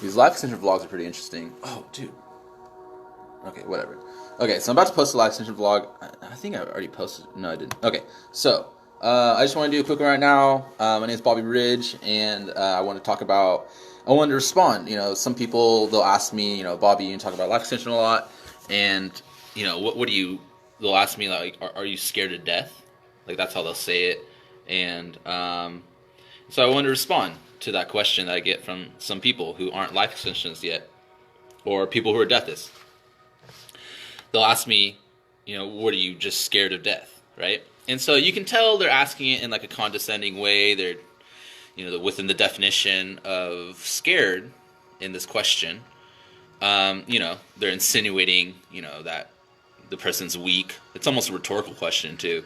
These life extension vlogs are pretty interesting. Oh, dude. Okay, whatever. Okay, so I'm about to post a live extension vlog. I think I already posted. No, I didn't. Okay, so I just want to do a quick one right now. My name is Bobby Ridge, and I want to talk about. I wanted to respond. Some people they'll ask me, Bobby, you talk about life extension a lot, and what do you? They'll ask me like, are you scared of death? Like that's how they'll say it, and so I wanted to respond to that question that I get from some people who aren't life extensionists yet, or people who are deathists. They'll ask me, what are you just scared of death, right? And so you can tell they're asking it in like a condescending way. They're, within the definition of scared in this question, they're insinuating, that the person's weak. It's almost a rhetorical question too.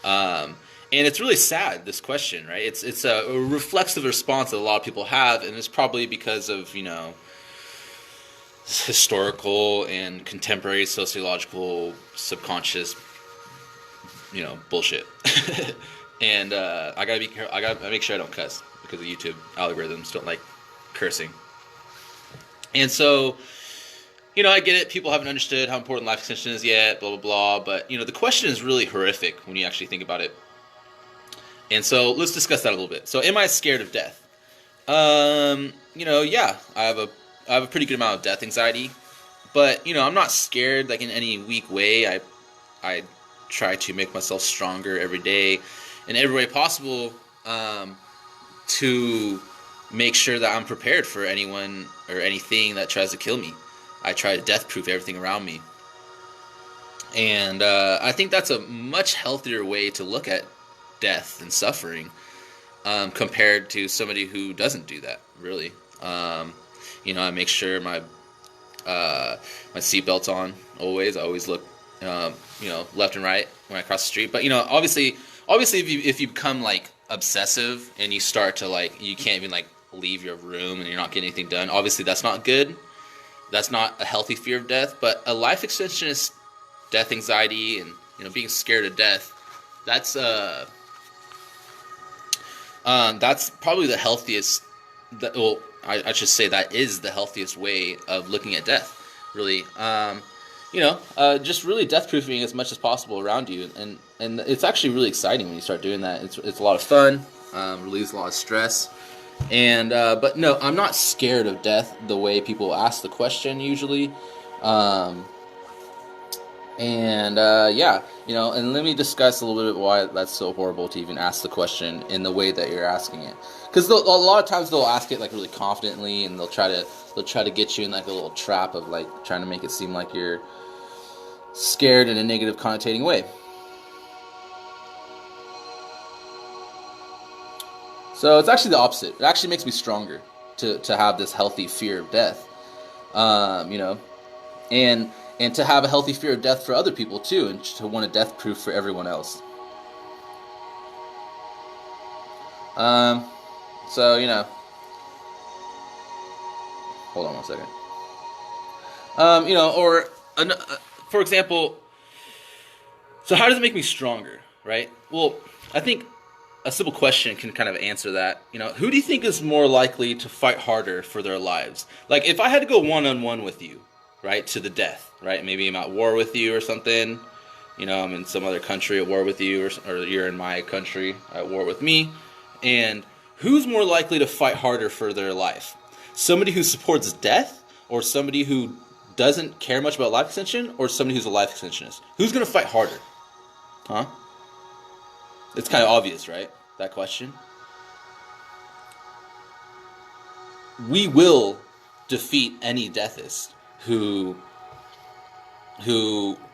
And it's really sad, this question, right? It's a reflexive response that a lot of people have, and it's probably because of, historical and contemporary sociological subconscious, bullshit. And I gotta be careful. I gotta make sure I don't cuss because the YouTube algorithms don't like cursing. And so, I get it. People haven't understood how important life extension is yet, blah, blah, blah. But, the question is really horrific when you actually think about it. And so let's discuss that a little bit. So am I scared of death? Yeah, I have a pretty good amount of death anxiety. But, I'm not scared like in any weak way. I try to make myself stronger every day in every way possible to make sure that I'm prepared for anyone or anything that tries to kill me. I try to death-proof everything around me. And I think that's a much healthier way to look at death and suffering compared to somebody who doesn't do that, really. I make sure my seatbelt's on always. I always look, left and right when I cross the street. But, obviously if you become, like, obsessive and you start to, like, you can't even, like, leave your room and you're not getting anything done, obviously that's not good. That's not a healthy fear of death, but a life extensionist death anxiety and being scared of death, that's probably the healthiest. I should say that is the healthiest way of looking at death. Really, just really death proofing as much as possible around you, and it's actually really exciting when you start doing that. It's a lot of fun, relieves a lot of stress. And but no, I'm not scared of death the way people ask the question usually. And let me discuss a little bit why that's so horrible to even ask the question in the way that you're asking it. Because a lot of times they'll ask it like really confidently, and they'll try to get you in like a little trap of like trying to make it seem like you're scared in a negative connotating way. So it's actually the opposite. It actually makes me stronger to have this healthy fear of death, and to have a healthy fear of death for other people too, and to want a death proof for everyone else. Hold on one second. For example, so how does it make me stronger, right? Well, I think a simple question can kind of answer that. Who do you think is more likely to fight harder for their lives? Like, if I had to go one-on-one with you, right, to the death, right? Maybe I'm at war with you or something. I'm in some other country at war with you, or you're in my country at war with me. And who's more likely to fight harder for their life? Somebody who supports death, or somebody who doesn't care much about life extension, or somebody who's a life extensionist? Who's going to fight harder? Huh? It's kind of obvious, right? That question. We will defeat any deathist who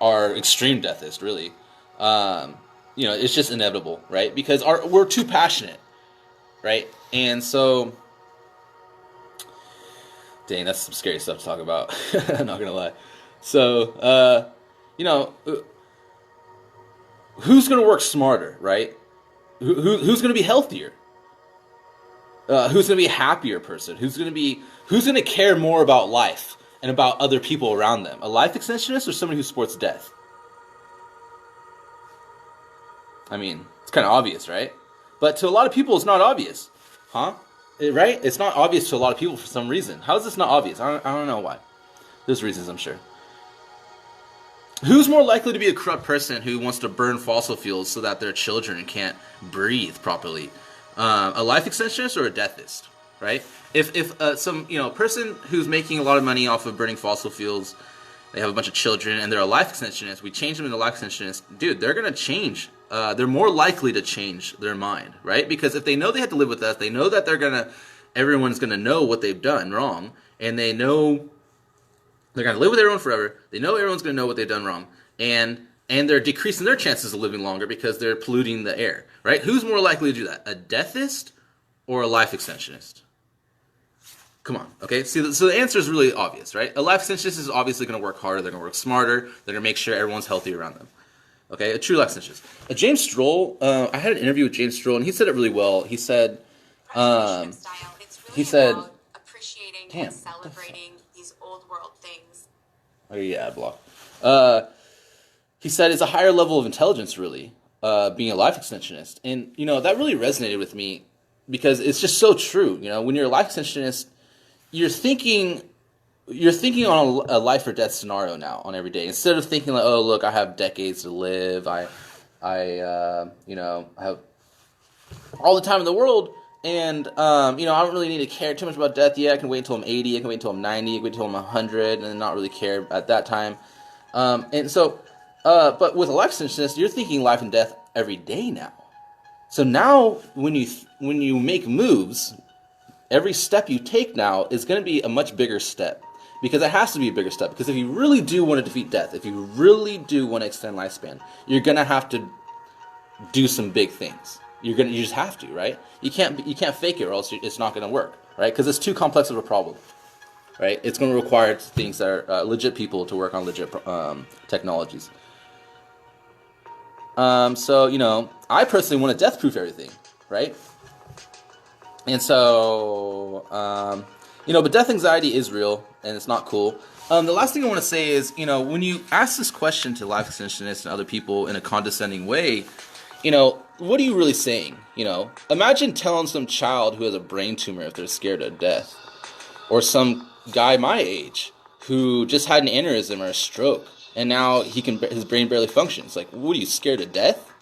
are extreme deathists, really. It's just inevitable, right? Because we're too passionate, right? And so, dang, that's some scary stuff to talk about. I'm not gonna lie. So, who's gonna work smarter, right? Who's gonna be healthier? Who's gonna be a happier person? Who's gonna care more about life and about other people around them? A life extensionist or somebody who supports death? I mean, it's kind of obvious, right? But to a lot of people, it's not obvious, huh? right? It's not obvious to a lot of people for some reason. How is this not obvious? I don't know why. There's reasons, I'm sure. Who's more likely to be a corrupt person who wants to burn fossil fuels so that their children can't breathe properly? A life extensionist or a deathist, right? If some person who's making a lot of money off of burning fossil fuels, they have a bunch of children and they're a life extensionist, we change them into life extensionists, dude, they're gonna change. They're more likely to change their mind, right? Because if they know they have to live with us, they know that everyone's gonna know what they've done wrong, and they know they're going to live with everyone forever. They know everyone's going to know what they've done wrong. And they're decreasing their chances of living longer because they're polluting the air, right? Who's more likely to do that? A deathist or a life extensionist? Come on, okay? See, so the answer is really obvious, right? A life extensionist is obviously going to work harder. They're going to work smarter. They're going to make sure everyone's healthy around them. Okay, a true life extensionist. James Stroll, I had an interview with James Stroll, and he said it really well. He said, appreciating and celebrating these old world things. Oh yeah, block. He said it's a higher level of intelligence, really, being a life extensionist, and that really resonated with me because it's just so true. When you're a life extensionist, you're thinking on a life or death scenario now on every day instead of thinking like, oh look, I have decades to live. I have all the time in the world. And, I don't really need to care too much about death. Yeah, I can wait until I'm 80, I can wait until I'm 90, I can wait until I'm 100, and not really care at that time. But with a life extensionist, you're thinking life and death every day now. So now, when you make moves, every step you take now is going to be a much bigger step. Because it has to be a bigger step. Because if you really do want to defeat death, if you really do want to extend lifespan, you're going to have to do some big things. You just have to, right? You can't fake it, or else it's not going to work, right? Because it's too complex of a problem, right? It's going to require things that are legit people to work on legit technologies. So I personally want to death-proof everything, right? And so, but death anxiety is real, and it's not cool. The last thing I want to say is, when you ask this question to life extensionists and other people in a condescending way, what are you really saying? Imagine telling some child who has a brain tumor if they're scared of death, or some guy my age who just had an aneurysm or a stroke, and now his brain barely functions. Like, what are you, scared of death?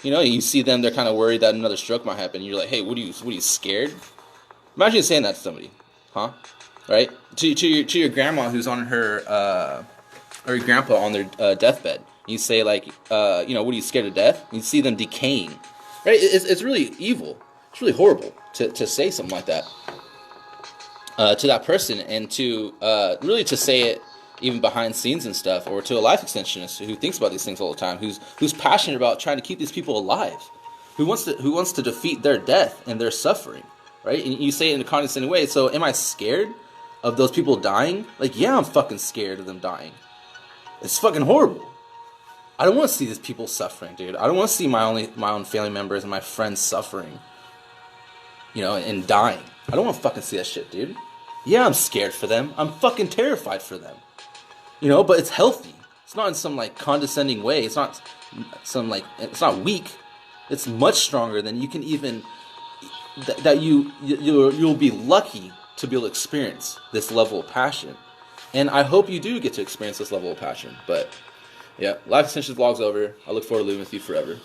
You see them, they're kind of worried that another stroke might happen. You're like, hey, what are you scared? Imagine saying that to somebody, huh? Right? To your grandma who's on her or your grandpa on their deathbed. You say like, what are you, scared of death? You see them decaying, right? It's really evil. It's really horrible to say something like that to that person, and to really to say it even behind scenes and stuff, or to a life extensionist who thinks about these things all the time, who's passionate about trying to keep these people alive, who wants to defeat their death and their suffering, right? And you say it in a condescending way. So am I scared of those people dying? Like, yeah, I'm fucking scared of them dying. It's fucking horrible. I don't want to see these people suffering, dude. I don't want to see my own family members and my friends suffering, and dying. I don't want to fucking see that shit, dude. Yeah, I'm scared for them. I'm fucking terrified for them. But it's healthy. It's not in some like condescending way. It's not it's not weak. It's much stronger than you can even that you'll be lucky to be able to experience this level of passion. And I hope you do get to experience this level of passion. But yeah, Life Extension Vlog's over. I look forward to living with you forever.